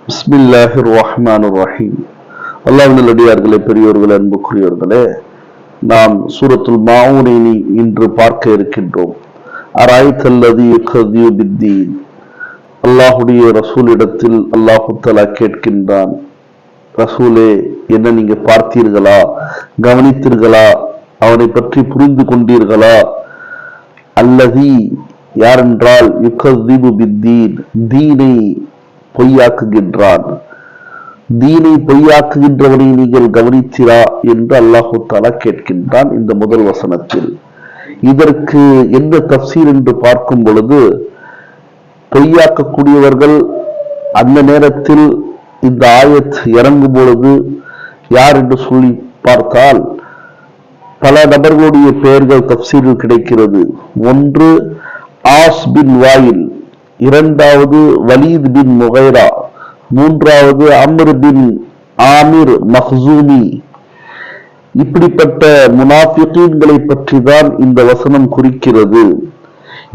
பிஸ்மில்லாஹிர் ரஹ்மானிர் ரஹீம். அல்லாஹ்வின் நல்லடியார்களே, பெரியோர்களே, அன்புக்குரியவர்களே, நாம் சூரத்துல் மாஊனை இன்று பார்க்க இருக்கின்றோம். அராய்தல்லதி யுகதியு பித்தீன். அல்லாஹுடைய ரசூலிடத்தில் அல்லாஹு தஆலா கேட்கின்றான், ரசூலே, என்ன நீங்க பார்த்தீர்களா, கவனித்தீர்களா, அவனை பற்றி புரிந்து கொண்டீர்களா? அல்லதி யாரென்றால் யுகதிபு பித்தீன், தீனை பொய்யாக்குகின்றான். தீனை பொய்யாக்குகின்றவனை நீங்கள் கவனித்தீரா என்று அல்லாஹு தஆலா கேட்கின்றான் இந்த முதல் வசனத்தில். இதற்கு என்ன தஃசீர் என்று பார்க்கும் பொழுது, பொய்யாக்கக்கூடியவர்கள் அந்த நேரத்தில் இந்த ஆயத் இறங்கும் பொழுது யார் என்று சொல்லி பார்த்தால் பல நபர்களுடைய பெயர்கள் தஃசீரில் கிடைக்கிறது. ஒன்று ஆஸ் பின் வாயில், இரண்டாவது வலீத் பின் முகைரா, மூன்றாவது அம்ர் பின் ஆமிர் மக்சூமி. இப்படிப்பட்ட முனாஃபிகீன்களை பற்றி தான் இந்த வசனம் குறிக்கிறது.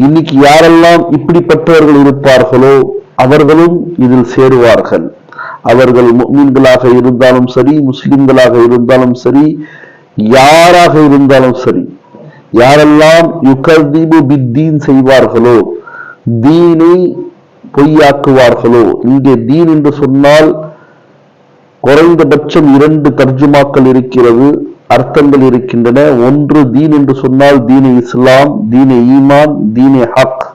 இன்னைக்கு யாரெல்லாம் இப்படிப்பட்டவர்கள் இருப்பார்களோ அவர்களும் இதில் சேருவார்கள். அவர்கள் முஃமின்களாக இருந்தாலும் சரி, முஸ்லிம்களாக இருந்தாலும் சரி, யாராக இருந்தாலும் சரி, யாரெல்லாம் யுகதிபு பித்தீன் செய்வார்களோ, தீனை பொய்யாக்குவார்களோ. இங்கே தீன் என்று சொன்னால் குறைந்தபட்சம் 2 தர்ஜுமாக்கள் இருக்கிறது, அர்த்தங்கள் இருக்கின்றன. ஒன்று தீன் என்று சொன்னால் தீனே இஸ்லாம், தீனே ஈமான், தீனே ஹக்,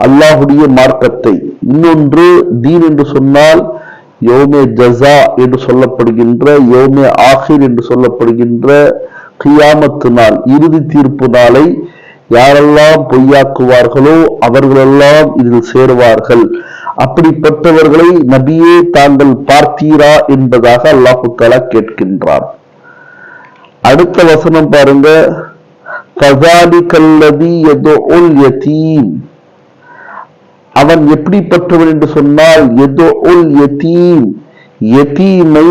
அல்லாஹுடைய மார்க்கத்தை. இன்னொன்று தீன் என்று சொன்னால் யௌமே ஜஸா என்று சொல்லப்படுகின்ற, யௌமே ஆஹிர் என்று சொல்லப்படுகின்ற கியாமத்து நாள், இறுதி தீர்ப்பு நாளை யாரெல்லாம் பொய்யாக்குவார்களோ அவர்களெல்லாம் இதில் சேருவார்கள். அப்படிப்பட்டவர்களை நபியே தாங்கள் பார்த்தீரா என்பதாக அல்லாஹு தஆலா கேட்கின்றார். அடுத்த வசனம் பாருங்க, ஃபஸாலிகல்லதி யதுஉல் யதீம். அவன் எப்படிப்பட்டவன் என்று சொன்னால் யதுஉல் யதீம், யதீமை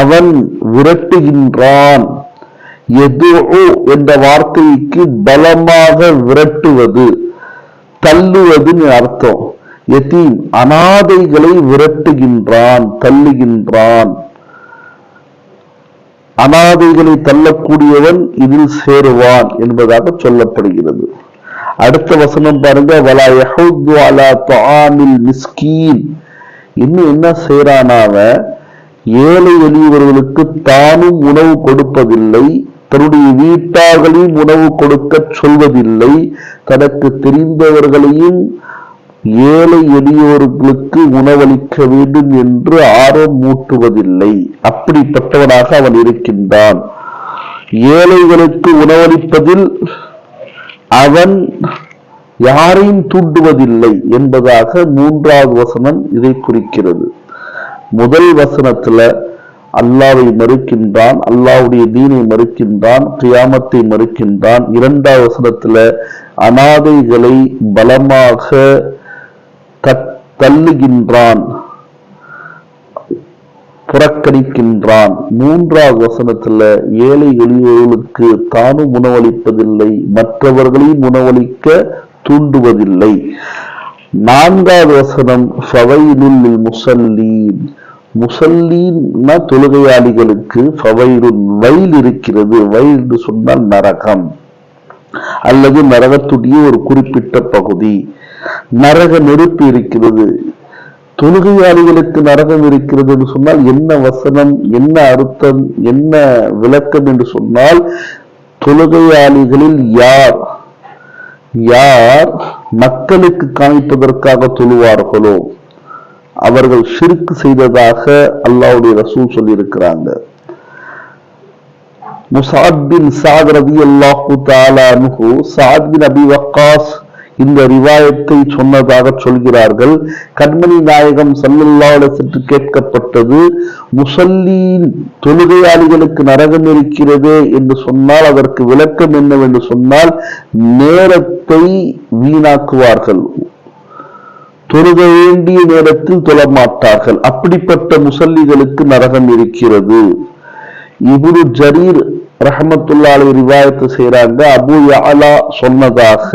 அவன் விரட்டுகின்றான். யதுஉ என்ற வார்த்தைக்கு பலமாக விரட்டுவது, தள்ளுவது அர்த்தம். யதீம் அனாதைகளை விரட்டுகின்றான், தள்ளுகின்றான். அனாதைகளை தள்ளக்கூடியவன் இதில் சேருவான் என்பதாக சொல்லப்படுகிறது. அடுத்த வசனம் பாருங்க, வலா யஹுது அலா துஆமில் மிஸ்கீன். இன்னும் என்ன செய்றானாவ, ஏழை எளியவர்களுக்கு தானும் உணவு கொடுப்பதில்லை, தன்னுடைய வீட்டார்களையும் உணவு கொடுக்க சொல்வதில்லை, தனக்கு தெரிந்தவர்களையும் ஏழை எளியோர்களுக்கு உணவளிக்க வேண்டும் என்று ஆர்வம் மூட்டுவதில்லை. அப்படிப்பட்டவனாக அவன் இருக்கின்றான். ஏழைகளுக்கு உணவளிப்பதில் அவன் யாரையும் தூண்டுவதில்லை என்பதாக 3வது வசனம் இதை குறிக்கிறது. முதல் வசனத்துல அல்லாஹ்வை மறுக்கின்றான், அல்லாஹ்வுடைய தீனை மறுக்கின்றான், கியாமத்தை மறுக்கின்றான். 2வது வசனத்துல அனாதைகளை பலமாக தள்ளுகின்றான், புறக்கணிக்கின்றான். 3வது வசனத்துல ஏழை எளியோர்களுக்கு தானும் உணவளிப்பதில்லை, மற்றவர்களையும் உணவளிக்க தூண்டுவதில்லை. 4வது வசனம் ஃபவைலுல் லில் முஸல்லீன். முஸல்லீன்னா தொழுகையாளிகளுக்கு ஃபவைலுன் வயல் இருக்கிறது. வயல் என்று சொன்னால் நரகம் அல்லது நரகத்துடைய ஒரு குறிப்பிட்ட பகுதி. நரக நெருப்பு இருக்கிறது. தொழுகையாளிகளுக்கு நரகம் இருக்கிறது என்று சொன்னால் என்ன வசனம், என்ன அர்த்தம், என்ன விளக்கம் என்று சொன்னால், தொழுகையாளிகளில் யார் யார் மக்களுக்கு காமிப்பதற்காக தொழுவார்களோ அவர்கள் ஷிர்க் செய்ததாக அல்லாஹ்வுடைய ரசூல் சொல்லி இருக்கிறாங்க. முஸஅப் பின் ஸஅத் ரலியல்லாஹு தஆலா அன்ஹு, ஸஅத் பின் அபி வக்காஸ் இந்த ரிவாயத்தை சொன்னதாக சொல்கிறார்கள். கண்மணி நாயகம் ஸல்லல்லாஹு அலைஹி வஸல்லம் கேட்கப்பட்டது, முஸல்லீன் தொழுகையாளிகளுக்கு நரகம் இருக்கிறது என்று சொன்னால் அதற்கு விளக்கம் என்னவென்று சொன்னால், நேரத்தை வீணாக்குவார்கள், தொழுக வேண்டிய நேரத்தில் தொழமாட்டார்கள். அப்படிப்பட்ட முஸல்லிகளுக்கு நரகம் இருக்கிறது. இப்னு ஜரீர் ரஹ்மத்துல்லாஹி அலைஹி ரிவாயத்து செய்றாங்க, அபூ யஅலா சொன்னதாக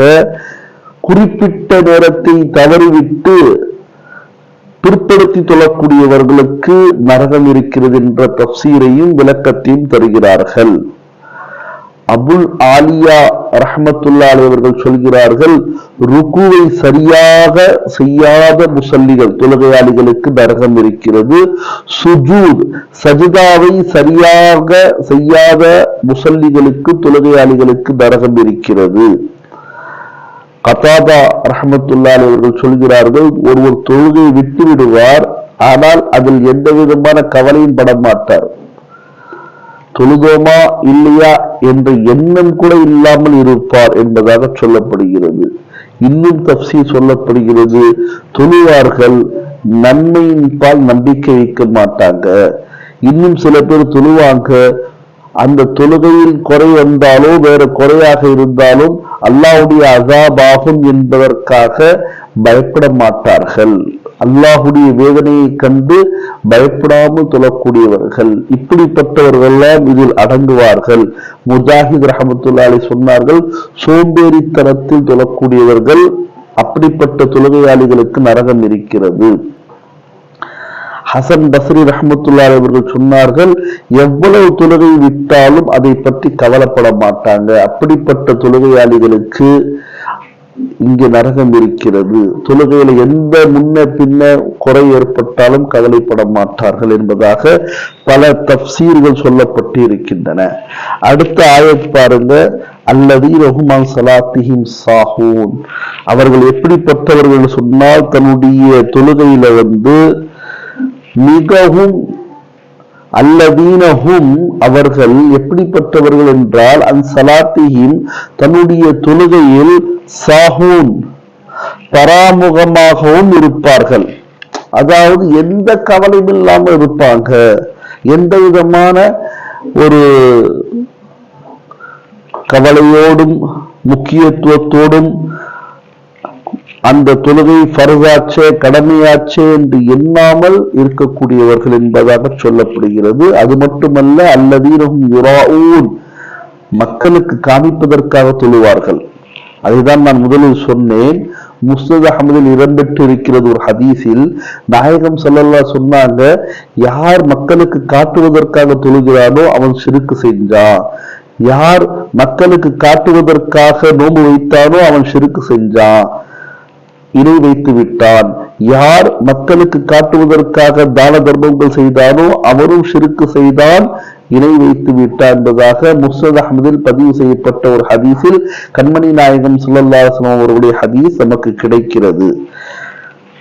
குறிப்பிட்ட நேரத்தை தவறிவிட்டு பிற்படுத்தி தொழக்கூடியவர்களுக்கு நரகம் இருக்கிறது என்ற தப்சீரையும் விளக்கத்தையும் தருகிறார்கள். அபுல் ஆலியா ரஹ்மத்துல்லாஹி அவர்கள் சொல்கிறார்கள், ருக்குவை சரியாக செய்யாத முசல்லிகள் தொழுகையாளிகளுக்கு நரகம் இருக்கிறது. சுஜூத் சஜிதாவை சரியாக செய்யாத முசல்லிகளுக்கு தொழுகையாளிகளுக்கு நரகம் இருக்கிறது. கதாதா ரஹ்மத்துல்லாஹி அவர்கள் சொல்கிறார்கள், ஒருவர் தொழுகை விட்டு விடுவார், ஆனால் அதில் எந்த விதமான கவலையும் பட மாட்டார். தொழுதோமா இல்லையா என்ற எண்ணம் கூட இல்லாமல் இருப்பார் என்பதாக சொல்லப்படுகிறது. இன்னும் தப்சீர் சொல்லப்படுகிறது, தொழுவார்கள், நன்மையின் பால் நம்பிக்கை வைக்க மாட்டாங்க. இன்னும் சில பேர் தொழுவாங்க, அந்த தொழுகையில் குறை வந்தாலோ வேற குறையாக இருந்தாலும் அல்லாஹ்வுடைய அஸாப் ஆகும் என்பதற்காக பயப்பட மாட்டார்கள். அல்லாஹ்வுடைய வேதனையை கண்டு பயப்படாமல் தொழக்கூடியவர்கள், இப்படிப்பட்டவர்கள் எல்லாம் இதில் அடங்குவார்கள். முஜாஹித் ரஹ்மத்துல்லாஹி அலைஹி சொன்னார்கள், சோம்பேறித்தனத்தில் தொழக்கூடியவர்கள், அப்படிப்பட்ட தொழுகையாளிகளுக்கு நரகம் இருக்கிறது. ஹசன் பஸ்ரி ரஹ்மத்துல்லாஹி அவர்கள் சொன்னார்கள், எவ்வளவு தொழுகை விட்டாலும் அதை பற்றி கவலைப்பட மாட்டாங்க. அப்படிப்பட்ட தொழுகையாளிகளுக்கு இங்கே நரகம் இருக்கிறது. தொழுகையில எந்த முன்ன பின்ன குறை ஏற்பட்டாலும் கவலைப்பட மாட்டார்கள் என்பதாக பல தப்சீர்கள் சொல்லப்பட்டு இருக்கின்றன. அடுத்த ஆயத் பாருங்க, அல்லதீன ஹும் அன் ஸலாத்திஹிம் சாஹூன். அவர்கள் எப்படிப்பட்டவர்கள் சொன்னால், தன்னுடைய தொழுகையில மிகவும் அல்லதீனஹும் அவர்கள் எப்படிப்பட்டவர்கள் என்றால், அன் ஸலாத்திஹிம் தன்னுடைய தொழுகையில் சாஹூன் பராமுகமாகவும் இருப்பார்கள். அதாவது எந்த கவலையும் இல்லாமல் இருப்பாங்க, எந்த விதமான ஒரு கவலையோடும் முக்கியத்துவத்தோடும் அந்த தொழுகை ஃபர்தாச்சே கடமையாச்சே என்று எண்ணாமல் இருக்கக்கூடியவர்கள் என்பதாக சொல்லப்படுகிறது. அது மட்டுமல்ல, அல்லதீனஹும் யுராஊன் மக்களுக்கு காமிப்பதற்காக தொழுவார்கள். அதைதான் நான் முதலில் சொன்னேன். முஸ்னத் அஹ்மதில் இடம்பெற்று இருக்கிறது ஒரு ஹதீஸில் நாயகம் ஸல்லல்லாஹு சொன்னாங்க, யார் மக்களுக்கு காட்டுவதற்காக தொழுகிறானோ அவன் ஷிர்க் செஞ்சான், யார் மக்களுக்கு காட்டுவதற்காக நோன்பு வைத்தானோ அவன் ஷிர்க் செஞ்சான், இணை வைத்து விட்டான், யார் மக்களுக்கு காட்டுவதற்காக தான தர்மங்கள் செய்தானோ அவரும் ஷிர்க் செய்தான், இணை வைத்து விட்டான் என்பதாக முஸ்னத் அஹ்மதில் பதிவு செய்யப்பட்ட ஒரு ஹதீஸில் கண்மணி நாயகம் ஸல்லல்லாஹு அலைஹி வஸல்லம் அவர்களுடைய ஹதீஸ் நமக்கு கிடைக்கிறது.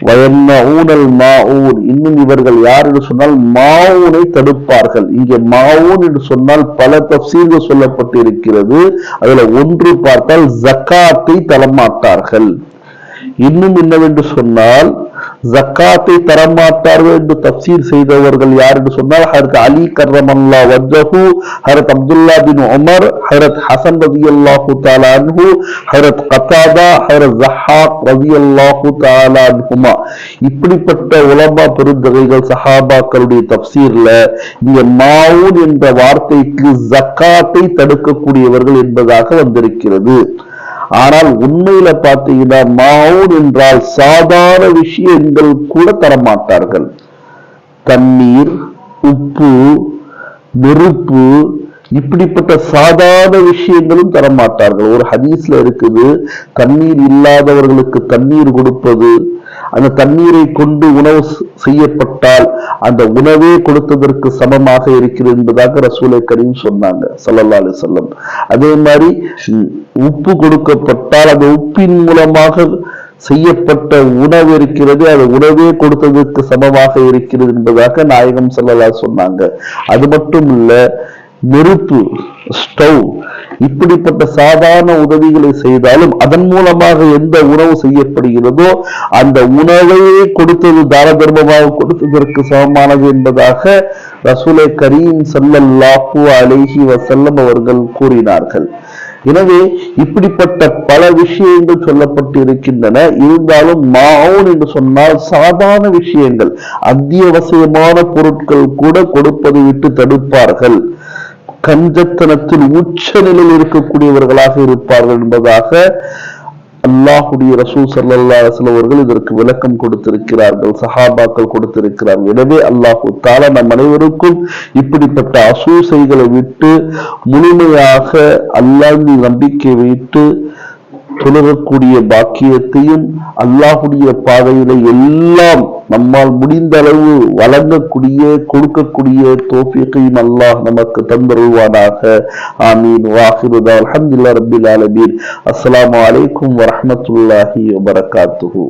வயம்னஊனல் மாஊன், இன்னும் இவர்கள் யார் என்று சொன்னால் மாஊனை தடுப்பார்கள். இங்கே மாஊன் என்று சொன்னால் பல தஃசீர்கள் சொல்லப்பட்டு இருக்கிறது. அதுல ஒன்று பார்த்தால் ஜக்காத்தை தரமாட்டார்கள். இன்னும் என்னவென்று சொன்னால் ஜக்காத்தை தரமாட்டார்கள் என்று தப்சீர் செய்தவர்கள் யார் என்று சொன்னால், ஹஜ்ரத் அலி கர்ரமல்லாஹு வஜ்ஹு, ஹஜ்ரத் அப்துல்லா பின் உமர், ஹஜ்ரத் ஹசன் ரலியல்லாஹு தஆலா அன்ஹு, ஹஜ்ரத் கதாதா, ஹஜ்ரத் ஸஹாக் ரலியல்லாஹு தஆலா அன்ஹுமா. இப்படிப்பட்ட உலமா பெருந்தகைகள் சஹாபாக்களுடைய தப்சீர்ல இங்க மாஊன் என்ற வார்த்தைக்கு ஜக்காத்தை தடுக்கக்கூடியவர்கள் என்பதாக வந்திருக்கிறது. ஆனால் உண்மையில பார்த்தீங்கன்னா மாஊன் என்றால் சாதாரண விஷயங்கள் கூட தரமாட்டார்கள். தண்ணீர், உப்பு, நெருப்பு, இப்படிப்பட்ட சாதாரண விஷயங்களும் தரமாட்டார்கள். ஒரு ஹதீஸ்ல இருக்குது, தண்ணீர் இல்லாதவர்களுக்கு தண்ணீர் கொடுப்பது, அந்த தண்ணீரை கொண்டு உணவு செய்யப்பட்டால் அந்த உணவே கொடுத்ததற்கு சமமாக இருக்கிறது என்பதாக ரசூலை கரீம் சொன்னாங்க ஸல்லல்லாஹு அலைஹி வஸல்லம். அதே மாதிரி உப்பு கொடுக்கப்பட்டால் அந்த உப்பின் மூலமாக செய்யப்பட்ட உணவு இருக்கிறது, அது உணவே கொடுத்ததற்கு சமமாக இருக்கிறது என்பதாக நாயகம் ஸல்லல்லாஹு சொன்னாங்க. அது மட்டும் இல்ல, நெருப்பு, ஸ்டவ், இப்படிப்பட்ட சாதாரண உதவிகளை செய்தாலும் அதன் மூலமாக எந்த உணவு செய்யப்படுகிறதோ அந்த உணவையே கொடுத்தது தான தர்மமாக கொடுத்ததற்கு சமமானது என்பதாக ரசூலை கரீம் ஸல்லல்லாஹு அலைஹி வஸல்லம் அவர்கள் கூறினார்கள். எனவே இப்படிப்பட்ட பல விஷயங்கள் சொல்லப்பட்டு இருக்கின்றன. இருந்தாலும் மாஊன் என்று சொன்னால் சாதாரண விஷயங்கள், அத்தியாவசியமான பொருட்கள் கூட கொடுப்பதை விட்டு தடுப்பார்கள். கஞ்சத்தனத்தில் உச்ச நிலையில் இருக்கக்கூடியவர்களாக இருப்பார்கள் என்பதாக அல்லாஹுடைய ரசூல் ஸல்லல்லாஹு அலைஹி வஸல்லம் அவர்கள் இதற்கு விளக்கம் கொடுத்திருக்கிறார்கள், சஹாபாக்கள் கொடுத்திருக்கிறார்கள். எனவே அல்லாஹு தஆலா நம் அனைவருக்கும் இப்படிப்பட்ட அசூசைகளை விட்டு முழுமையாக அல்லாஹ்வின் நம்பிக்கை வைத்து தொழக்கூடிய பாக்கியத்தையும், அல்லாஹுடைய பாதையில எல்லாம் நம்மால் முடிந்த அளவு வழங்கக்கூடிய கொடுக்கக்கூடிய தௌஃபீகையும் அல்லாஹ் நமக்கு தந்தருள்வானாக. ஆமீன். வாஹிரு தஅவானா அல்ஹம்துலில்லாஹி ரப்பில் ஆலமீன். அஸ்ஸலாமு அலைக்கும் வரஹ்மத்துல்லாஹி வபரகாத்துஹு.